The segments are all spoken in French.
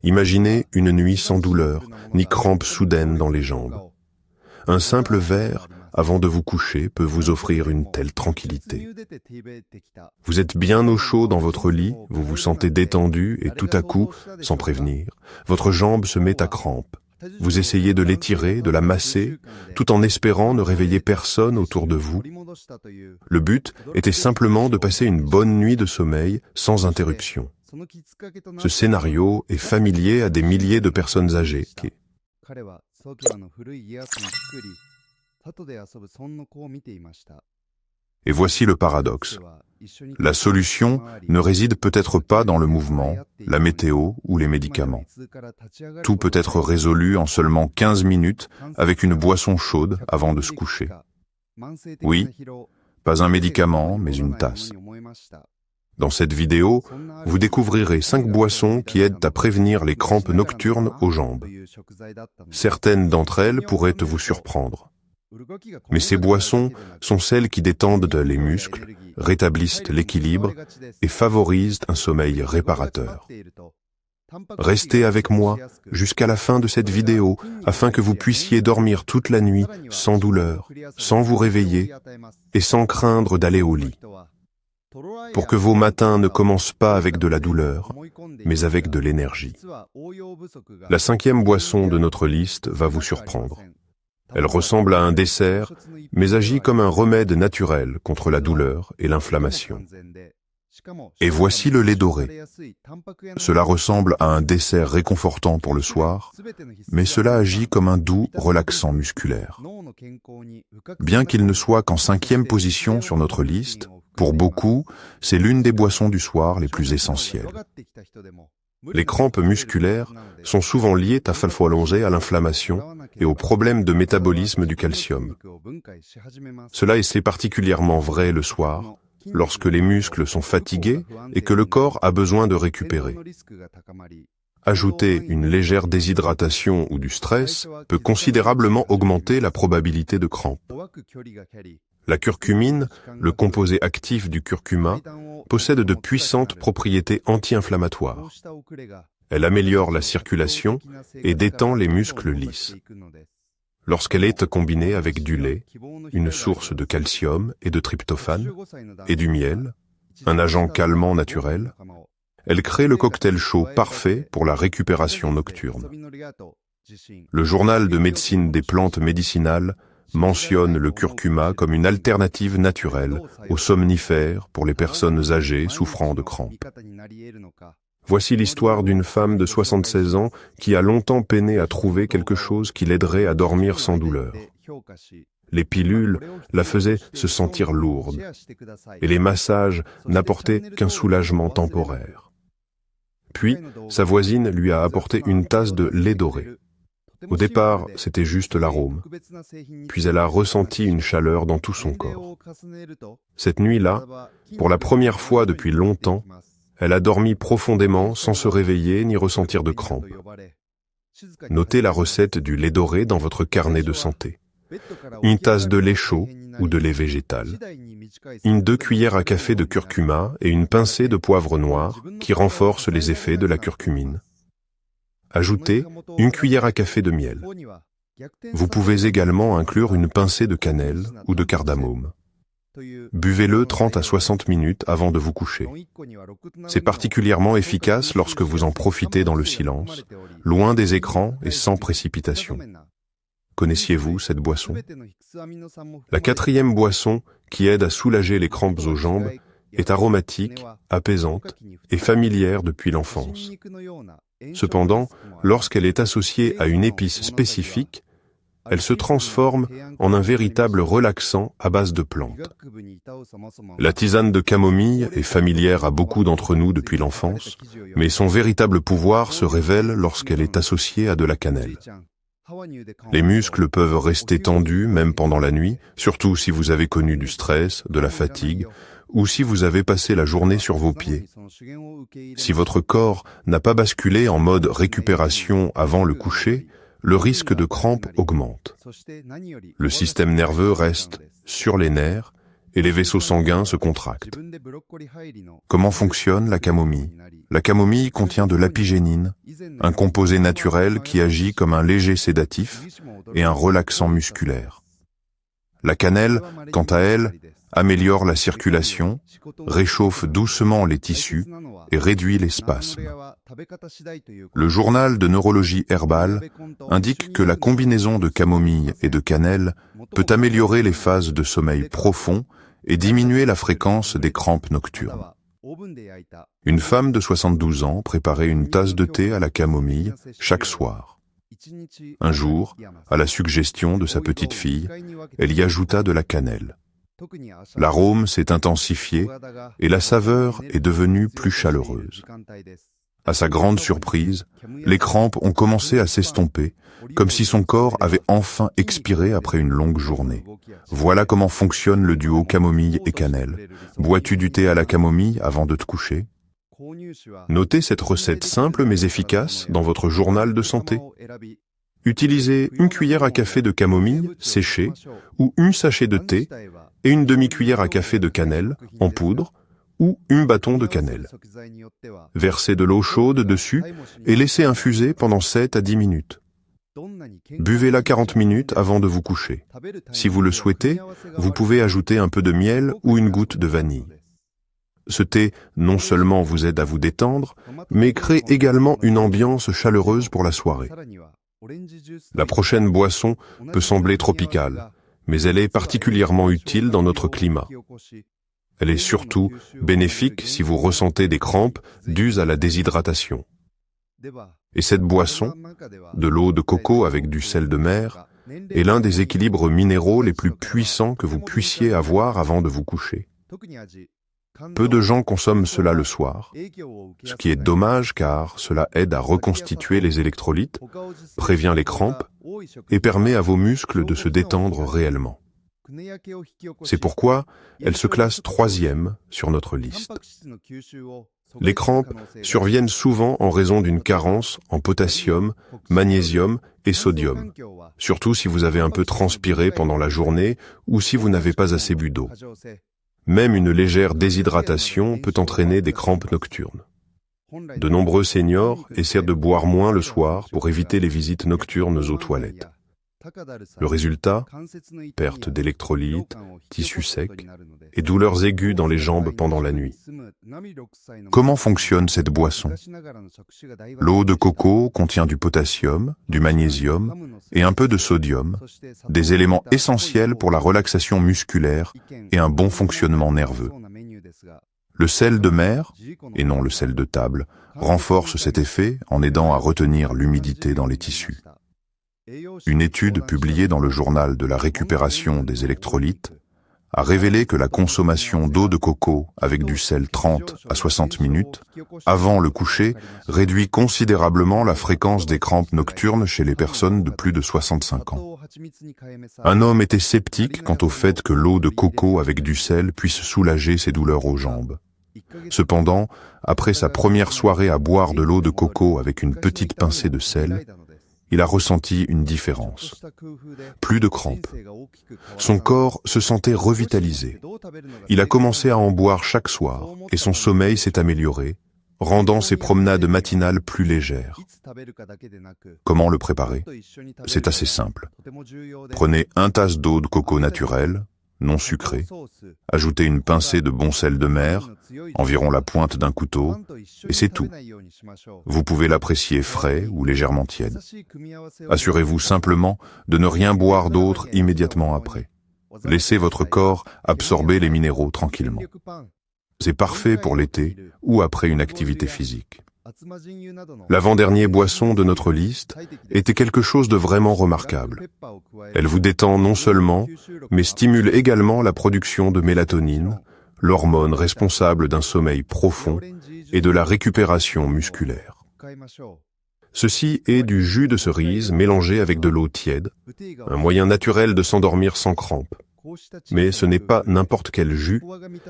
Imaginez une nuit sans douleur, ni crampes soudaines dans les jambes. Un simple verre, avant de vous coucher, peut vous offrir une telle tranquillité. Vous êtes bien au chaud dans votre lit, vous vous sentez détendu et tout à coup, sans prévenir, votre jambe se met à crampe. Vous essayez de l'étirer, de la masser, tout en espérant ne réveiller personne autour de vous. Le but était simplement de passer une bonne nuit de sommeil sans interruption. Ce scénario est familier à des milliers de personnes âgées. Et voici le paradoxe. La solution ne réside peut-être pas dans le mouvement, la météo ou les médicaments. Tout peut être résolu en seulement 15 minutes avec une boisson chaude avant de se coucher. Oui, pas un médicament, mais une tasse. Dans cette vidéo, vous découvrirez 5 boissons qui aident à prévenir les crampes nocturnes aux jambes. Certaines d'entre elles pourraient vous surprendre. Mais ces boissons sont celles qui détendent les muscles, rétablissent l'équilibre et favorisent un sommeil réparateur. Restez avec moi jusqu'à la fin de cette vidéo afin que vous puissiez dormir toute la nuit sans douleur, sans vous réveiller et sans craindre d'aller au lit. Pour que vos matins ne commencent pas avec de la douleur, mais avec de l'énergie. La 5e boisson de notre liste va vous surprendre. Elle ressemble à un dessert, mais agit comme un remède naturel contre la douleur et l'inflammation. Et voici le lait doré. Cela ressemble à un dessert réconfortant pour le soir, mais cela agit comme un doux relaxant musculaire. Bien qu'il ne soit qu'en 5e position sur notre liste, pour beaucoup, c'est l'une des boissons du soir les plus essentielles. Les crampes musculaires sont souvent liées à l'inflammation et aux problèmes de métabolisme du calcium. Cela est particulièrement vrai le soir, lorsque les muscles sont fatigués et que le corps a besoin de récupérer. Ajouter une légère déshydratation ou du stress peut considérablement augmenter la probabilité de crampes. La curcumine, le composé actif du curcuma, possède de puissantes propriétés anti-inflammatoires. Elle améliore la circulation et détend les muscles lisses. Lorsqu'elle est combinée avec du lait, une source de calcium et de tryptophane, et du miel, un agent calmant naturel, elle crée le cocktail chaud parfait pour la récupération nocturne. Le journal de médecine des plantes médicinales mentionne le curcuma comme une alternative naturelle aux somnifères pour les personnes âgées souffrant de crampes. Voici l'histoire d'une femme de 76 ans qui a longtemps peiné à trouver quelque chose qui l'aiderait à dormir sans douleur. Les pilules la faisaient se sentir lourde, et les massages n'apportaient qu'un soulagement temporaire. Puis, sa voisine lui a apporté une tasse de lait doré. Au départ, c'était juste l'arôme, puis elle a ressenti une chaleur dans tout son corps. Cette nuit-là, pour la première fois depuis longtemps, elle a dormi profondément sans se réveiller ni ressentir de crampes. Notez la recette du lait doré dans votre carnet de santé. Une tasse de lait chaud ou de lait végétal, 2 cuillères à café de curcuma et une pincée de poivre noir qui renforce les effets de la curcumine. Ajoutez 1 cuillère à café de miel. Vous pouvez également inclure une pincée de cannelle ou de cardamome. Buvez-le 30 à 60 minutes avant de vous coucher. C'est particulièrement efficace lorsque vous en profitez dans le silence, loin des écrans et sans précipitation. Connaissiez-vous cette boisson? La 4e boisson, qui aide à soulager les crampes aux jambes, est aromatique, apaisante et familière depuis l'enfance. Cependant, lorsqu'elle est associée à une épice spécifique, elle se transforme en un véritable relaxant à base de plantes. La tisane de camomille est familière à beaucoup d'entre nous depuis l'enfance, mais son véritable pouvoir se révèle lorsqu'elle est associée à de la cannelle. Les muscles peuvent rester tendus même pendant la nuit, surtout si vous avez connu du stress, de la fatigue, ou si vous avez passé la journée sur vos pieds. Si votre corps n'a pas basculé en mode récupération avant le coucher, le risque de crampes augmente. Le système nerveux reste sur les nerfs et les vaisseaux sanguins se contractent. Comment fonctionne la camomille? La camomille contient de l'apigénine, un composé naturel qui agit comme un léger sédatif et un relaxant musculaire. La cannelle, quant à elle, améliore la circulation, réchauffe doucement les tissus et réduit les spasmes. Le journal de neurologie herbale indique que la combinaison de camomille et de cannelle peut améliorer les phases de sommeil profond et diminuer la fréquence des crampes nocturnes. Une femme de 72 ans préparait une tasse de thé à la camomille chaque soir. Un jour, à la suggestion de sa petite fille, elle y ajouta de la cannelle. L'arôme s'est intensifié et la saveur est devenue plus chaleureuse. À sa grande surprise, les crampes ont commencé à s'estomper, comme si son corps avait enfin expiré après une longue journée. Voilà comment fonctionne le duo camomille et cannelle. Bois-tu du thé à la camomille avant de te coucher? Notez cette recette simple mais efficace dans votre journal de santé. Utilisez une cuillère à café de camomille séchée ou un sachet de thé et une demi-cuillère à café de cannelle en poudre ou un bâton de cannelle. Versez de l'eau chaude dessus et laissez infuser pendant 7 à 10 minutes. Buvez-la 40 minutes avant de vous coucher. Si vous le souhaitez, vous pouvez ajouter un peu de miel ou une goutte de vanille. Ce thé non seulement vous aide à vous détendre, mais crée également une ambiance chaleureuse pour la soirée. La prochaine boisson peut sembler tropicale, mais elle est particulièrement utile dans notre climat. Elle est surtout bénéfique si vous ressentez des crampes dues à la déshydratation. Et cette boisson, de l'eau de coco avec du sel de mer, est l'un des équilibres minéraux les plus puissants que vous puissiez avoir avant de vous coucher. Peu de gens consomment cela le soir, ce qui est dommage car cela aide à reconstituer les électrolytes, prévient les crampes et permet à vos muscles de se détendre réellement. C'est pourquoi elle se classe 3e sur notre liste. Les crampes surviennent souvent en raison d'une carence en potassium, magnésium et sodium, surtout si vous avez un peu transpiré pendant la journée ou si vous n'avez pas assez bu d'eau. Même une légère déshydratation peut entraîner des crampes nocturnes. De nombreux seniors essaient de boire moins le soir pour éviter les visites nocturnes aux toilettes. Le résultat, perte d'électrolytes, tissus secs et douleurs aiguës dans les jambes pendant la nuit. Comment fonctionne cette boisson? L'eau de coco contient du potassium, du magnésium et un peu de sodium, des éléments essentiels pour la relaxation musculaire et un bon fonctionnement nerveux. Le sel de mer, et non le sel de table, renforce cet effet en aidant à retenir l'humidité dans les tissus. Une étude publiée dans le journal de la récupération des électrolytes a révélé que la consommation d'eau de coco avec du sel 30 à 60 minutes avant le coucher réduit considérablement la fréquence des crampes nocturnes chez les personnes de plus de 65 ans. Un homme était sceptique quant au fait que l'eau de coco avec du sel puisse soulager ses douleurs aux jambes. Cependant, après sa première soirée à boire de l'eau de coco avec une petite pincée de sel, il a ressenti une différence. Plus de crampes. Son corps se sentait revitalisé. Il a commencé à en boire chaque soir et son sommeil s'est amélioré, rendant ses promenades matinales plus légères. Comment le préparer? C'est assez simple. Prenez 1 tasse d'eau de coco naturelle, non sucrée. Ajoutez une pincée de bon sel de mer, environ la pointe d'un couteau, et c'est tout. Vous pouvez l'apprécier frais ou légèrement tiède. Assurez-vous simplement de ne rien boire d'autre immédiatement après. Laissez votre corps absorber les minéraux tranquillement. C'est parfait pour l'été ou après une activité physique. L'avant-dernier boisson de notre liste était quelque chose de vraiment remarquable. Elle vous détend non seulement, mais stimule également la production de mélatonine, l'hormone responsable d'un sommeil profond et de la récupération musculaire. Ceci est du jus de cerise mélangé avec de l'eau tiède, un moyen naturel de s'endormir sans crampes. Mais ce n'est pas n'importe quel jus,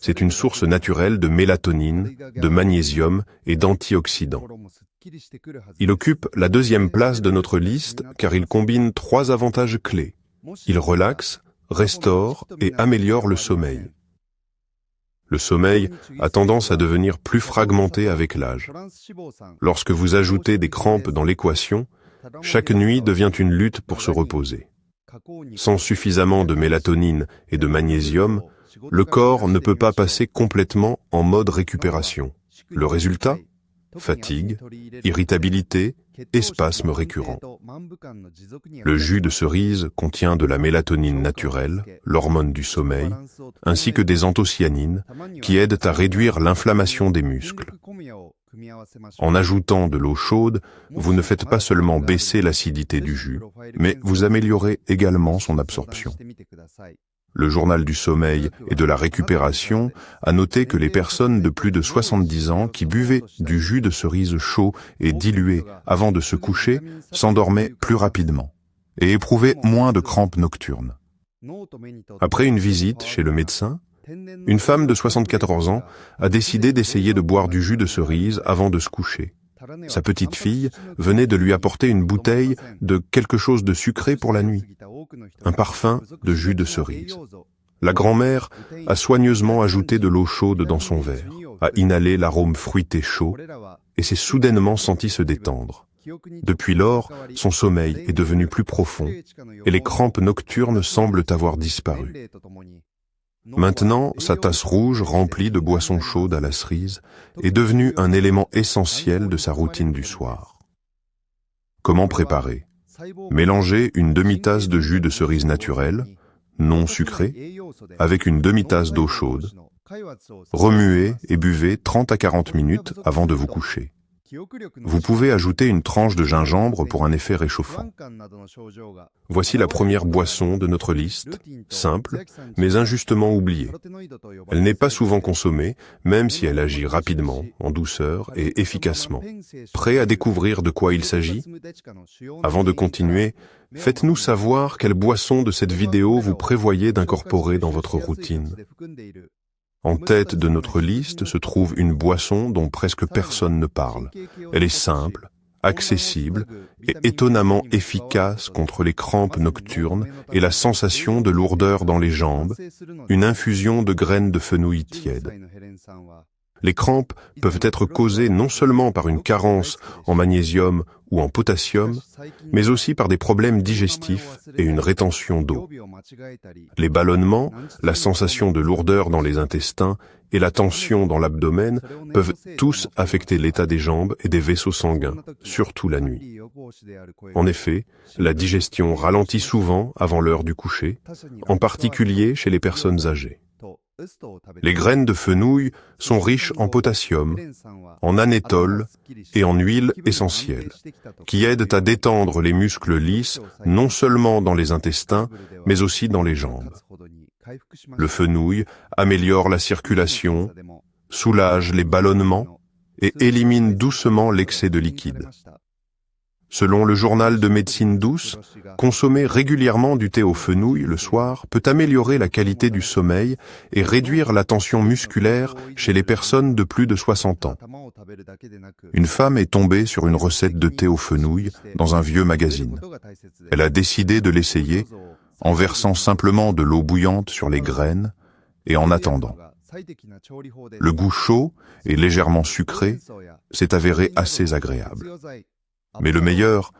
c'est une source naturelle de mélatonine, de magnésium et d'antioxydants. Il occupe la 2e place de notre liste car il combine 3 avantages clés. Il relaxe, restaure et améliore le sommeil. Le sommeil a tendance à devenir plus fragmenté avec l'âge. Lorsque vous ajoutez des crampes dans l'équation, chaque nuit devient une lutte pour se reposer. Sans suffisamment de mélatonine et de magnésium, le corps ne peut pas passer complètement en mode récupération. Le résultat ? Fatigue, irritabilité et spasmes récurrents. Le jus de cerise contient de la mélatonine naturelle, l'hormone du sommeil, ainsi que des anthocyanines qui aident à réduire l'inflammation des muscles. En ajoutant de l'eau chaude, vous ne faites pas seulement baisser l'acidité du jus, mais vous améliorez également son absorption. Le journal du sommeil et de la récupération a noté que les personnes de plus de 70 ans qui buvaient du jus de cerise chaud et dilué avant de se coucher s'endormaient plus rapidement et éprouvaient moins de crampes nocturnes. Après une visite chez le médecin, une femme de 74 ans a décidé d'essayer de boire du jus de cerise avant de se coucher. Sa petite fille venait de lui apporter une bouteille de quelque chose de sucré pour la nuit, un parfum de jus de cerise. La grand-mère a soigneusement ajouté de l'eau chaude dans son verre, a inhalé l'arôme fruité chaud et s'est soudainement sentie se détendre. Depuis lors, son sommeil est devenu plus profond et les crampes nocturnes semblent avoir disparu. Maintenant, sa tasse rouge remplie de boissons chaudes à la cerise est devenue un élément essentiel de sa routine du soir. Comment préparer ? Mélangez une demi-tasse de jus de cerise naturel, non sucré, avec une demi-tasse d'eau chaude. Remuez et buvez 30 à 40 minutes avant de vous coucher. Vous pouvez ajouter une tranche de gingembre pour un effet réchauffant. Voici la première boisson de notre liste, simple, mais injustement oubliée. Elle n'est pas souvent consommée, même si elle agit rapidement, en douceur et efficacement. Prêt à découvrir de quoi il s'agit ? Avant de continuer, faites-nous savoir quelle boisson de cette vidéo vous prévoyez d'incorporer dans votre routine. En tête de notre liste se trouve une boisson dont presque personne ne parle. Elle est simple, accessible et étonnamment efficace contre les crampes nocturnes et la sensation de lourdeur dans les jambes, une infusion de graines de fenouil tiède. Les crampes peuvent être causées non seulement par une carence en magnésium ou en potassium, mais aussi par des problèmes digestifs et une rétention d'eau. Les ballonnements, la sensation de lourdeur dans les intestins et la tension dans l'abdomen peuvent tous affecter l'état des jambes et des vaisseaux sanguins, surtout la nuit. En effet, la digestion ralentit souvent avant l'heure du coucher, en particulier chez les personnes âgées. Les graines de fenouil sont riches en potassium, en anétol et en huile essentielle, qui aident à détendre les muscles lisses non seulement dans les intestins, mais aussi dans les jambes. Le fenouil améliore la circulation, soulage les ballonnements et élimine doucement l'excès de liquide. Selon le journal de médecine douce, consommer régulièrement du thé au fenouil le soir peut améliorer la qualité du sommeil et réduire la tension musculaire chez les personnes de plus de 60 ans. Une femme est tombée sur une recette de thé au fenouil dans un vieux magazine. Elle a décidé de l'essayer en versant simplement de l'eau bouillante sur les graines et en attendant. Le goût chaud et légèrement sucré s'est avéré assez agréable. Mais le meilleur,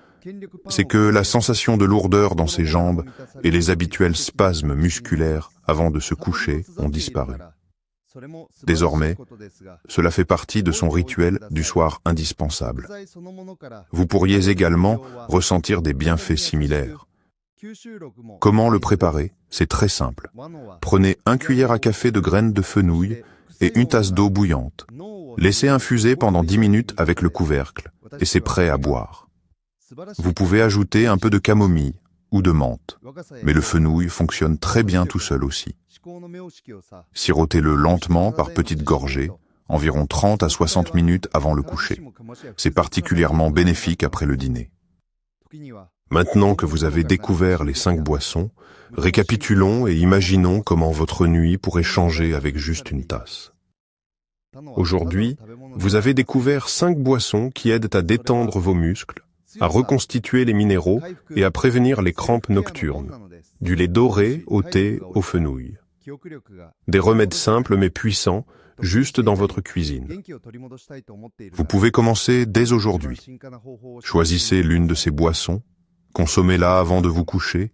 c'est que la sensation de lourdeur dans ses jambes et les habituels spasmes musculaires avant de se coucher ont disparu. Désormais, cela fait partie de son rituel du soir indispensable. Vous pourriez également ressentir des bienfaits similaires. Comment le préparer ? C'est très simple. Prenez 1 cuillère à café de graines de fenouil et une tasse d'eau bouillante. Laissez infuser pendant 10 minutes avec le couvercle et c'est prêt à boire. Vous pouvez ajouter un peu de camomille ou de menthe, mais le fenouil fonctionne très bien tout seul aussi. Sirotez-le lentement par petites gorgées, environ 30 à 60 minutes avant le coucher. C'est particulièrement bénéfique après le dîner. Maintenant que vous avez découvert les 5 boissons, récapitulons et imaginons comment votre nuit pourrait changer avec juste une tasse. Aujourd'hui, vous avez découvert 5 boissons qui aident à détendre vos muscles, à reconstituer les minéraux et à prévenir les crampes nocturnes, du lait doré au thé au fenouil. Des remèdes simples mais puissants, juste dans votre cuisine. Vous pouvez commencer dès aujourd'hui. Choisissez l'une de ces boissons, consommez-la avant de vous coucher,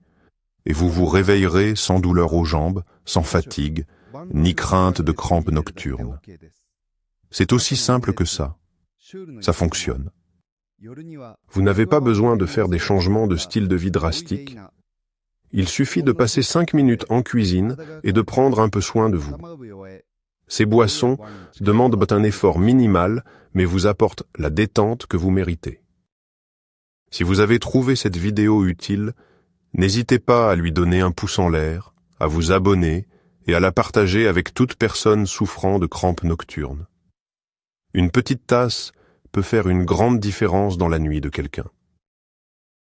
et vous vous réveillerez sans douleur aux jambes, sans fatigue, ni crainte de crampes nocturnes. C'est aussi simple que ça. Ça fonctionne. Vous n'avez pas besoin de faire des changements de style de vie drastiques. Il suffit de passer 5 minutes en cuisine et de prendre un peu soin de vous. Ces boissons demandent un effort minimal, mais vous apportent la détente que vous méritez. Si vous avez trouvé cette vidéo utile, n'hésitez pas à lui donner un pouce en l'air, à vous abonner et à la partager avec toute personne souffrant de crampes nocturnes. Une petite tasse peut faire une grande différence dans la nuit de quelqu'un.